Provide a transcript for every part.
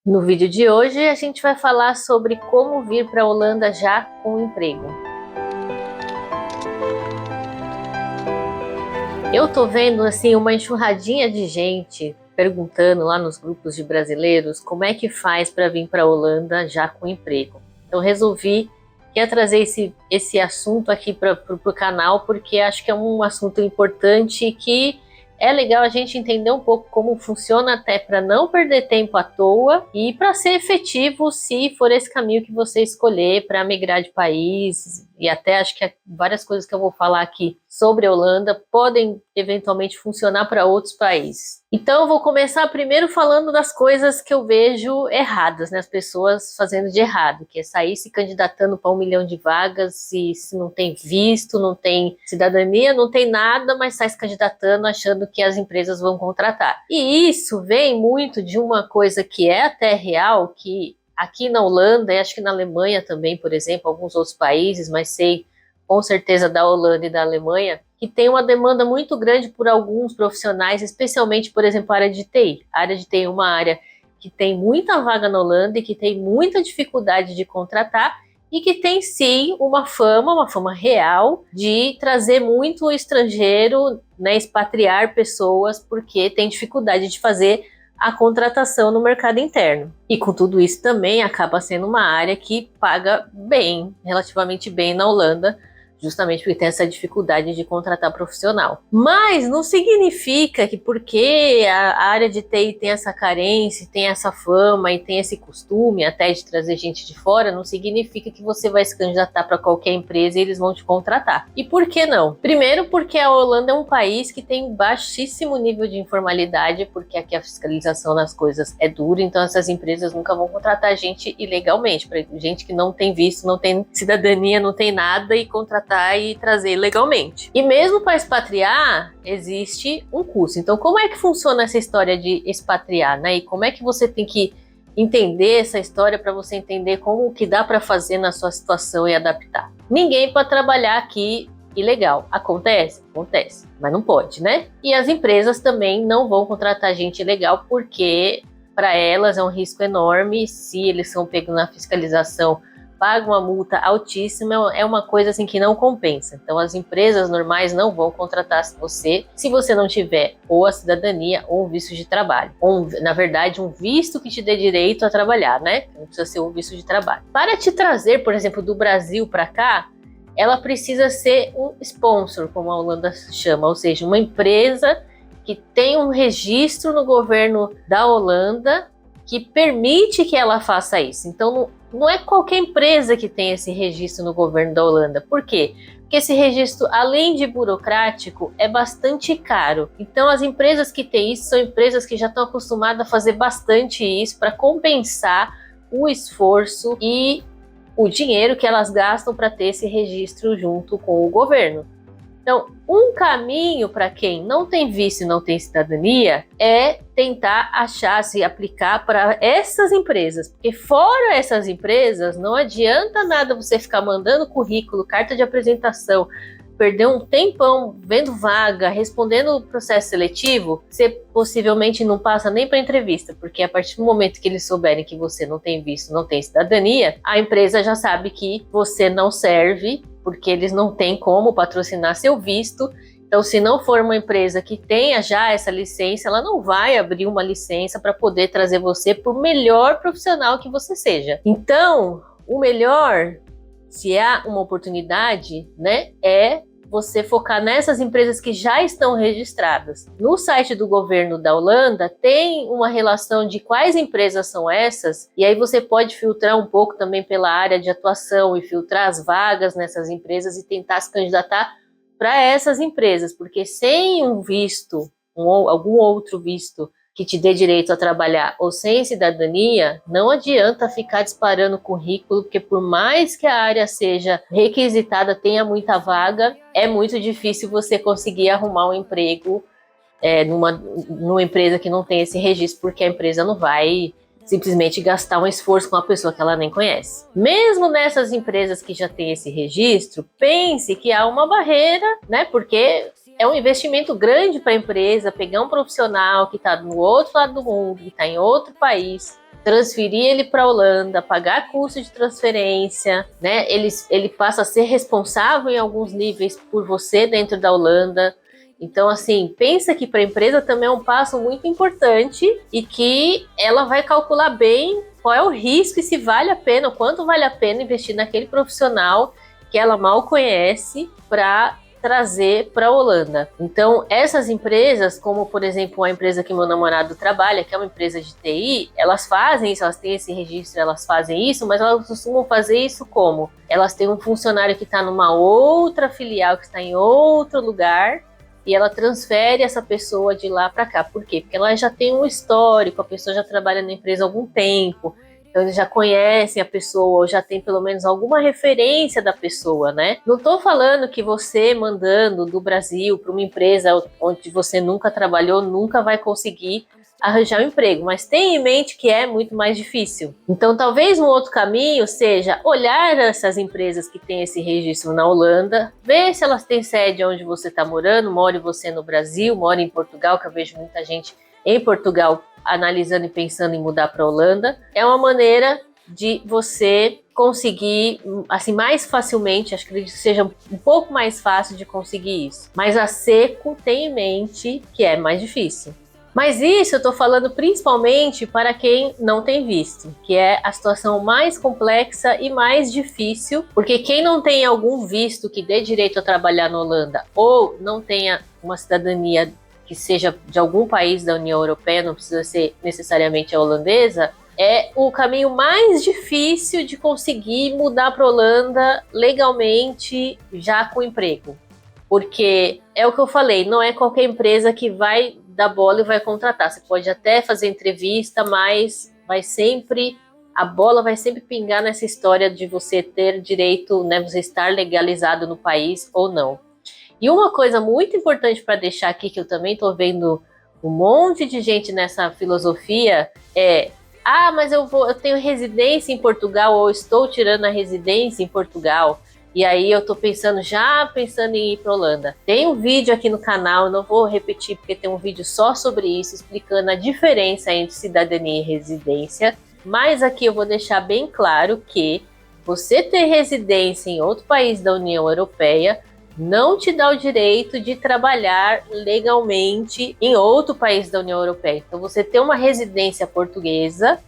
No vídeo de hoje a gente vai falar sobre como vir para a Holanda já com emprego. Eu tô vendo assim uma enxurradinha de gente perguntando lá nos grupos de brasileiros como é que faz para vir para a Holanda já com emprego. Então resolvi que ia trazer esse assunto aqui para o canal porque acho que é um assunto importante e que é legal a gente entender um pouco como funciona até para não perder tempo à toa e para ser efetivo se for esse caminho que você escolher para migrar de país. E até acho que várias coisas que eu vou falar aqui sobre a Holanda podem eventualmente funcionar para outros países. Então eu vou começar primeiro falando das coisas que eu vejo erradas, né? As pessoas fazendo de errado, que é sair se candidatando para 1 milhão de vagas se não tem visto, não tem cidadania, não tem nada, mas sai se candidatando achando que as empresas vão contratar. E isso vem muito de uma coisa que é até real, que aqui na Holanda, e acho que na Alemanha também, por exemplo, alguns outros países, mas sei com certeza da Holanda e da Alemanha, que tem uma demanda muito grande por alguns profissionais, especialmente, por exemplo, a área de TI. A área de TI é uma área que tem muita vaga na Holanda e que tem muita dificuldade de contratar e que tem sim uma fama real de trazer muito estrangeiro, né, expatriar pessoas, porque tem dificuldade de fazer a contratação no mercado interno. E com tudo isso também acaba sendo uma área que paga bem, relativamente bem na Holanda, justamente porque tem essa dificuldade de contratar profissional. Mas não significa que porque a área de TI tem essa carência, tem essa fama e tem esse costume até de trazer gente de fora, não significa que você vai se candidatar para qualquer empresa e eles vão te contratar. E por que não? Primeiro porque a Holanda é um país que tem baixíssimo nível de informalidade, porque aqui a fiscalização das coisas é dura, então essas empresas nunca vão contratar gente ilegalmente, gente que não tem visto, não tem cidadania, não tem nada e contratar e trazer legalmente. E mesmo para expatriar, existe um custo. Então, como é que funciona essa história de expatriar, né? E como é que você tem que entender essa história para você entender como que dá para fazer na sua situação e adaptar? Ninguém pode trabalhar aqui ilegal. Acontece? Acontece, mas não pode, né? E as empresas também não vão contratar gente ilegal porque para elas é um risco enorme se eles são pegos na fiscalização, paga uma multa altíssima, é uma coisa assim que não compensa. Então as empresas normais não vão contratar você se você não tiver ou a cidadania ou um visto de trabalho. Ou, na verdade, um visto que te dê direito a trabalhar, né? Não precisa ser um visto de trabalho. Para te trazer, por exemplo, do Brasil para cá, ela precisa ser um sponsor, como a Holanda chama, ou seja, uma empresa que tem um registro no governo da Holanda que permite que ela faça isso. Então, não é qualquer empresa que tem esse registro no governo da Holanda. Por quê? Porque esse registro, além de burocrático, é bastante caro. Então, as empresas que têm isso são empresas que já estão acostumadas a fazer bastante isso para compensar o esforço e o dinheiro que elas gastam para ter esse registro junto com o governo. Então, um caminho para quem não tem visto e não tem cidadania é tentar achar, se aplicar para essas empresas. Porque fora essas empresas, não adianta nada você ficar mandando currículo, carta de apresentação, perder um tempão vendo vaga, respondendo o processo seletivo, você possivelmente não passa nem para entrevista, porque a partir do momento que eles souberem que você não tem visto, não tem cidadania, a empresa já sabe que você não serve, porque eles não têm como patrocinar seu visto. Então, se não for uma empresa que tenha já essa licença, ela não vai abrir uma licença para poder trazer você por melhor profissional que você seja. Então, o melhor, se há uma oportunidade, né, é você focar nessas empresas que já estão registradas. No site do governo da Holanda tem uma relação de quais empresas são essas, e aí você pode filtrar um pouco também pela área de atuação e filtrar as vagas nessas empresas e tentar se candidatar para essas empresas, porque sem um visto, algum outro visto que te dê direito a trabalhar ou sem cidadania, não adianta ficar disparando currículo, porque por mais que a área seja requisitada, tenha muita vaga, é muito difícil você conseguir arrumar um emprego numa empresa que não tem esse registro, porque a empresa não vai simplesmente gastar um esforço com uma pessoa que ela nem conhece. Mesmo nessas empresas que já tem esse registro, pense que há uma barreira, né? Porque é um investimento grande para a empresa pegar um profissional que está no outro lado do mundo, que está em outro país, transferir ele para a Holanda, pagar custo de transferência, né? Ele passa a ser responsável em alguns níveis por você dentro da Holanda. Então, assim, pensa que para a empresa também é um passo muito importante e que ela vai calcular bem qual é o risco e se vale a pena, o quanto vale a pena investir naquele profissional que ela mal conhece para trazer para a Holanda. Então, essas empresas, como por exemplo a empresa que meu namorado trabalha, que é uma empresa de TI, elas fazem isso, elas têm esse registro, elas fazem isso, mas elas costumam fazer isso como? Elas têm um funcionário que está numa outra filial, que está em outro lugar, e ela transfere essa pessoa de lá para cá. Por quê? Porque ela já tem um histórico, a pessoa já trabalha na empresa há algum tempo, então eles já conhecem a pessoa, ou já tem pelo menos alguma referência da pessoa, né? Não tô falando que você mandando do Brasil para uma empresa onde você nunca trabalhou, nunca vai conseguir arranjar um emprego, mas tenha em mente que é muito mais difícil. Então talvez um outro caminho seja olhar essas empresas que têm esse registro na Holanda, ver se elas têm sede onde você está morando, more você no Brasil, more em Portugal, que eu vejo muita gente em Portugal analisando e pensando em mudar para a Holanda. É uma maneira de você conseguir, assim, mais facilmente, acho que seja um pouco mais fácil de conseguir isso. Mas a seco, tem em mente que é mais difícil. Mas isso eu estou falando principalmente para quem não tem visto, que é a situação mais complexa e mais difícil, porque quem não tem algum visto que dê direito a trabalhar na Holanda ou não tenha uma cidadania que seja de algum país da União Europeia, não precisa ser necessariamente a holandesa, é o caminho mais difícil de conseguir mudar para a Holanda legalmente já com emprego. Porque é o que eu falei, não é qualquer empresa que vai dar bola e vai contratar. Você pode até fazer entrevista, mas a bola vai sempre pingar nessa história de você ter direito, né, você estar legalizado no país ou não. E uma coisa muito importante para deixar aqui, que eu também estou vendo um monte de gente nessa filosofia, é: mas eu tenho residência em Portugal, ou estou tirando a residência em Portugal, e aí eu tô pensando em ir para Holanda. Tem um vídeo aqui no canal, eu não vou repetir porque tem um vídeo só sobre isso, explicando a diferença entre cidadania e residência, mas aqui eu vou deixar bem claro que você ter residência em outro país da União Europeia não te dá o direito de trabalhar legalmente em outro país da União Europeia. Então, você ter uma residência portuguesa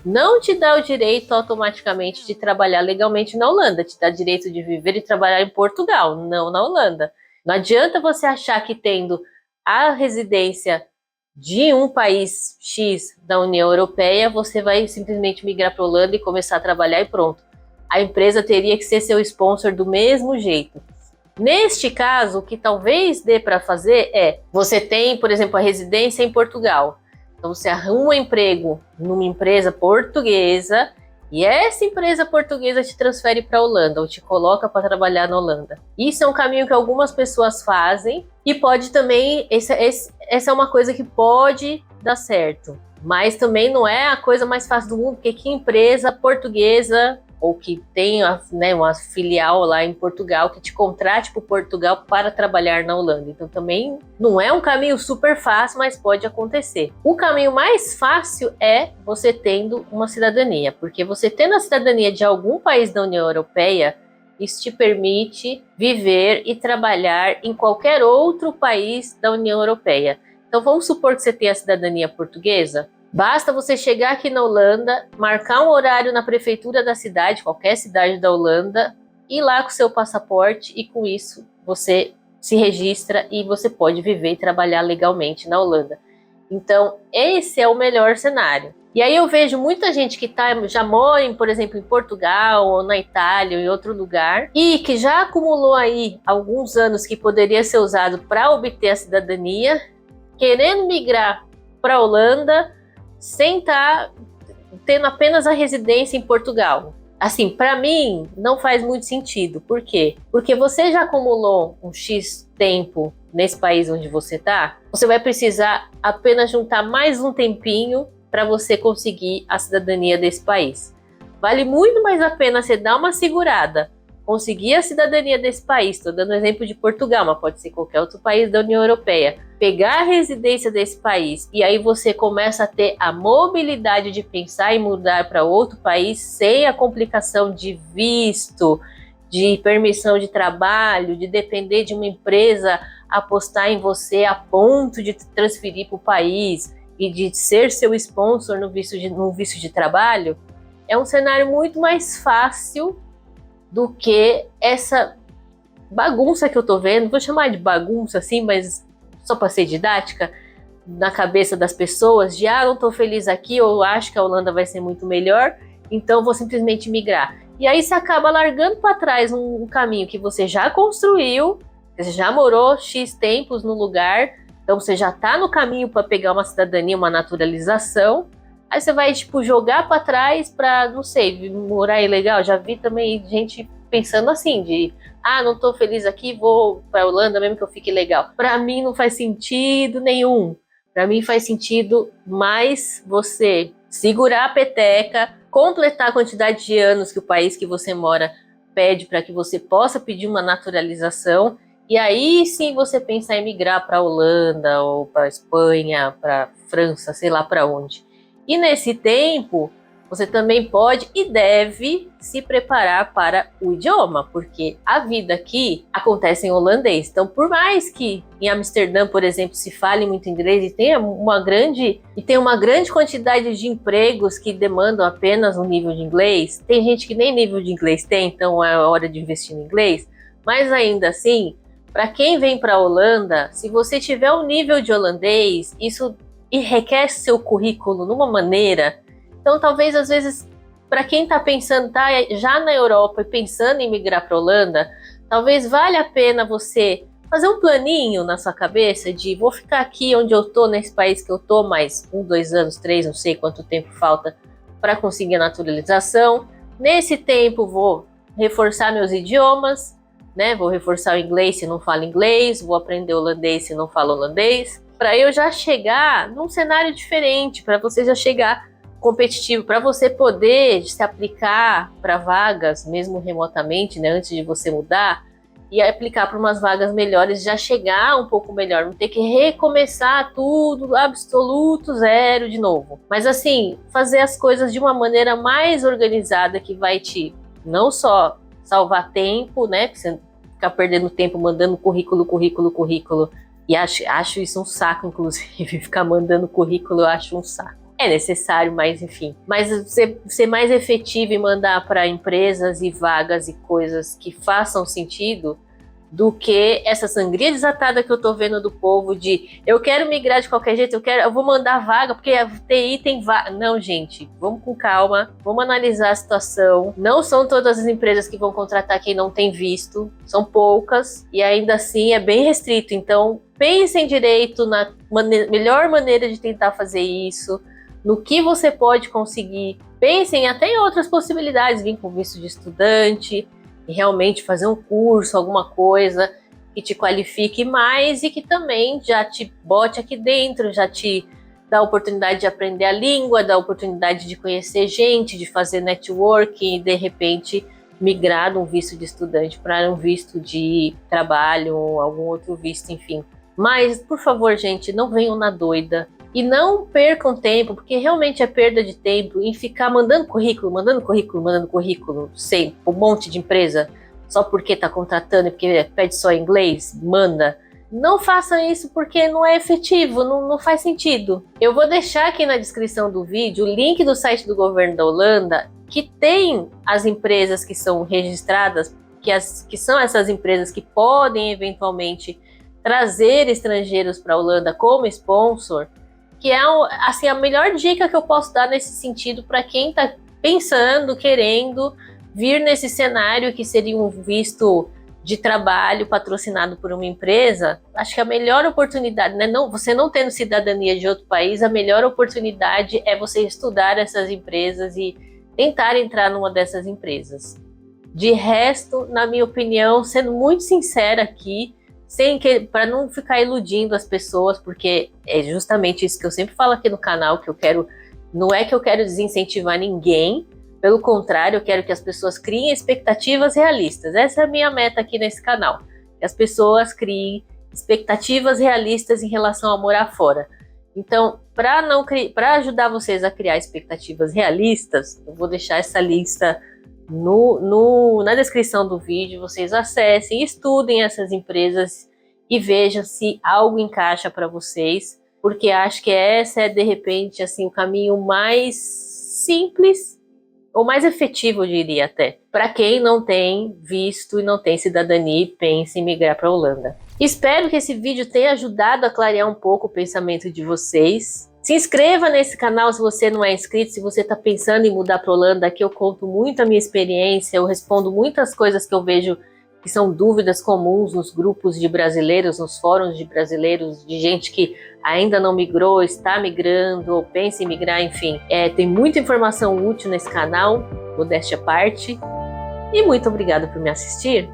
não te dá o direito automaticamente de trabalhar legalmente na Holanda, te dá direito de viver e trabalhar em Portugal, não na Holanda. Não adianta você achar que tendo a residência de um país X da União Europeia, você vai simplesmente migrar para a Holanda e começar a trabalhar e pronto. A empresa teria que ser seu sponsor do mesmo jeito. Neste caso, o que talvez dê para fazer é, você tem, por exemplo, a residência em Portugal. Então você arruma um emprego numa empresa portuguesa e essa empresa portuguesa te transfere para a Holanda ou te coloca para trabalhar na Holanda. Isso é um caminho que algumas pessoas fazem e pode também, essa é uma coisa que pode dar certo. Mas também não é a coisa mais fácil do mundo, porque que empresa portuguesa ou que tenha, né, uma filial lá em Portugal que te contrate para Portugal para trabalhar na Holanda. Então também não é um caminho super fácil, mas pode acontecer. O caminho mais fácil é você tendo uma cidadania, porque você tendo a cidadania de algum país da União Europeia, isso te permite viver e trabalhar em qualquer outro país da União Europeia. Então vamos supor que você tenha a cidadania portuguesa. Basta você chegar aqui na Holanda, marcar um horário na prefeitura da cidade, qualquer cidade da Holanda, ir lá com o seu passaporte e com isso você se registra e você pode viver e trabalhar legalmente na Holanda. Então, esse é o melhor cenário. E aí eu vejo muita gente que já mora, por exemplo, em Portugal ou na Itália ou em outro lugar e que já acumulou aí alguns anos que poderia ser usado para obter a cidadania, querendo migrar para a Holanda, sem estar tendo apenas a residência em Portugal. Assim, para mim, não faz muito sentido. Por quê? Porque você já acumulou um X tempo nesse país onde você está, você vai precisar apenas juntar mais um tempinho para você conseguir a cidadania desse país. Vale muito mais a pena você dar uma segurada, conseguir a cidadania desse país. Estou dando exemplo de Portugal, mas pode ser qualquer outro país da União Europeia. pegar a residência desse país e aí você começa a ter a mobilidade de pensar em mudar para outro país sem a complicação de visto, de permissão de trabalho, de depender de uma empresa apostar em você a ponto de transferir para o país e de ser seu sponsor no visto de trabalho, é um cenário muito mais fácil do que essa bagunça que eu tô vendo, vou chamar de bagunça assim, mas só para ser didática, na cabeça das pessoas, de não tô feliz aqui, ou acho que a Holanda vai ser muito melhor, então vou simplesmente migrar. E aí você acaba largando para trás um caminho que você já construiu, você já morou X tempos no lugar, então você já tá no caminho para pegar uma cidadania, uma naturalização. Aí você vai, tipo, jogar para trás para, não sei, morar ilegal. Já vi também gente pensando assim, de não tô feliz aqui, vou para Holanda mesmo que eu fique legal. Para mim não faz sentido nenhum. Para mim faz sentido mais você segurar a peteca, completar a quantidade de anos que o país que você mora pede para que você possa pedir uma naturalização. E aí sim você pensar em migrar para a Holanda ou para a Espanha, para a França, sei lá para onde. E nesse tempo, você também pode e deve se preparar para o idioma, porque a vida aqui acontece em holandês. Então, por mais que em Amsterdã, por exemplo, se fale muito inglês e tenha uma grande quantidade de empregos que demandam apenas um nível de inglês, tem gente que nem nível de inglês tem, então é hora de investir no inglês. Mas ainda assim, para quem vem para a Holanda, se você tiver um nível de holandês, isso enriquece seu currículo numa maneira. Então, talvez, às vezes, para quem está pensando, tá já na Europa e pensando em migrar para a Holanda, talvez valha a pena você fazer um planinho na sua cabeça de vou ficar aqui onde eu tô, nesse país que eu tô, mais 1, 2 anos, 3, não sei quanto tempo falta para conseguir a naturalização. Nesse tempo, vou reforçar meus idiomas, né? Vou reforçar o inglês se não falo inglês, vou aprender holandês se não falo holandês, para eu já chegar num cenário diferente, para você já chegar competitivo, para você poder se aplicar para vagas, mesmo remotamente, né, antes de você mudar, e aplicar para umas vagas melhores, já chegar um pouco melhor, não ter que recomeçar tudo, absoluto zero de novo. Mas assim, fazer as coisas de uma maneira mais organizada, que vai te não só salvar tempo, né, pra você ficar perdendo tempo mandando currículo, e acho isso um saco, inclusive, ficar mandando currículo eu acho um saco. É necessário, mas enfim. Mas ser mais efetivo e mandar para empresas e vagas e coisas que façam sentido do que essa sangria desatada que eu tô vendo do povo de eu quero migrar de qualquer jeito, eu vou mandar vaga porque a TI tem vaga. Não, gente, vamos com calma, vamos analisar a situação. Não são todas as empresas que vão contratar quem não tem visto, são poucas e ainda assim é bem restrito. Então, pensem direito na melhor maneira de tentar fazer isso, no que você pode conseguir. Pensem até em outras possibilidades, vir com visto de estudante, e realmente fazer um curso, alguma coisa que te qualifique mais e que também já te bote aqui dentro, já te dá a oportunidade de aprender a língua, dá a oportunidade de conhecer gente, de fazer networking e de repente migrar de um visto de estudante para um visto de trabalho ou algum outro visto, enfim. Mas, por favor, gente, não venham na doida. E não percam tempo, porque realmente é perda de tempo em ficar mandando currículo, sei, um monte de empresa, só porque tá contratando e porque pede só inglês, manda. Não façam isso porque não é efetivo, não faz sentido. Eu vou deixar aqui na descrição do vídeo o link do site do governo da Holanda, que tem as empresas que são registradas, que são essas empresas que podem eventualmente trazer estrangeiros para a Holanda como sponsor, que é assim, a melhor dica que eu posso dar nesse sentido para quem está pensando, querendo vir nesse cenário que seria um visto de trabalho patrocinado por uma empresa. Acho que a melhor oportunidade, né, você não tendo cidadania de outro país, a melhor oportunidade é você estudar essas empresas e tentar entrar numa dessas empresas. De resto, na minha opinião, sendo muito sincera aqui, para não ficar iludindo as pessoas, porque é justamente isso que eu sempre falo aqui no canal, que eu quero, não é que eu quero desincentivar ninguém, pelo contrário, eu quero que as pessoas criem expectativas realistas. Essa é a minha meta aqui nesse canal, que as pessoas criem expectativas realistas em relação a morar fora. Então, para ajudar vocês a criar expectativas realistas, eu vou deixar essa lista na descrição do vídeo. Vocês acessem, estudem essas empresas e vejam se algo encaixa para vocês, porque acho que essa é, de repente, assim, o caminho mais simples ou mais efetivo, eu diria até, para quem não tem visto e não tem cidadania e pensa em migrar para a Holanda. Espero que esse vídeo tenha ajudado a clarear um pouco o pensamento de vocês. Se inscreva nesse canal se você não é inscrito, se você está pensando em mudar para a Holanda. Aqui eu conto muito a minha experiência, eu respondo muitas coisas que eu vejo que são dúvidas comuns nos grupos de brasileiros, nos fóruns de brasileiros, de gente que ainda não migrou, está migrando ou pensa em migrar, enfim. Tem muita informação útil nesse canal, modéstia à parte. E muito obrigada por me assistir.